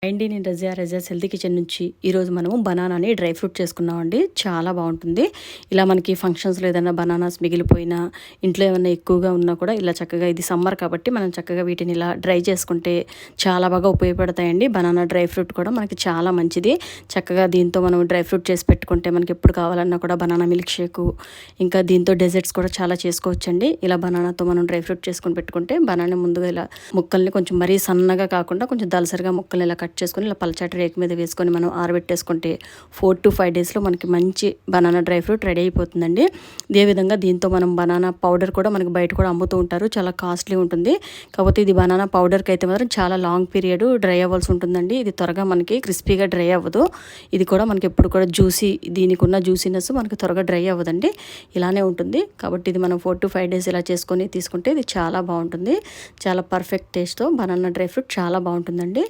అండి నేను Razia's healthy kitchen నుంచి ఈరోజు మనము బనానాని డ్రై ఫ్రూట్ చేసుకున్నామండి. చాలా బాగుంటుంది. ఇలా మనకి ఫంక్షన్స్లో ఏదైనా బనానాస్ మిగిలిపోయినా ఇంట్లో ఏమైనా ఎక్కువగా ఉన్నా కూడా ఇలా చక్కగా, ఇది సమ్మర్ కాబట్టి మనం చక్కగా వీటిని ఇలా డ్రై చేసుకుంటే చాలా బాగా ఉపయోగపడతాయండి. బనానా డ్రై ఫ్రూట్ కూడా మనకి చాలా మంచిది. చక్కగా దీంతో మనం డ్రై ఫ్రూట్ చేసి పెట్టుకుంటే మనకి ఎప్పుడు కావాలన్నా కూడా బనానా మిల్క్ షేకు, ఇంకా దీంతో డెజర్ట్స్ కూడా చాలా చేసుకోవచ్చండి. ఇలా బనానాతో మనం డ్రై ఫ్రూట్ చేసుకొని పెట్టుకుంటే బనానా ముందుగా ఇలా ముక్కల్ని కొంచెం మరీ సన్నగా కాకుండా కొంచెం దలసరిగా ముక్కల్ని ఇలా కట్ చేసుకొని ఇలా పల్చటి రేకు మీద వేసుకొని మనం ఆరబెట్టేసుకుంటే 4 to 5 డేస్లో మనకి మంచి బనానా డ్రై ఫ్రూట్ రెడీ అయిపోతుందండి. అదేవిధంగా దీంతో మనం బనానా పౌడర్ కూడా మనకి బయట కూడా అమ్ముతూ ఉంటారు. చాలా కాస్ట్లీ ఉంటుంది. కాకపోతే ఇది బనానా పౌడర్కి అయితే మాత్రం చాలా లాంగ్ పీరియడ్ డ్రై అవ్వాల్సి ఉంటుందండి. ఇది త్వరగా మనకి క్రిస్పీగా డ్రై అవ్వదు. ఇది కూడా మనకి ఎప్పుడు కూడా జ్యూసీ, దీనికి ఉన్న జ్యూసీనెస్ మనకి త్వరగా డ్రై అవ్వదండి. ఇలానే ఉంటుంది. కాబట్టి ఇది మనం 4 to 5 డేస్ ఇలా చేసుకొని తీసుకుంటే ఇది చాలా బాగుంటుంది. చాలా పర్ఫెక్ట్ టేస్ట్తో బనానా డ్రై ఫ్రూట్ చాలా బాగుంటుందండి.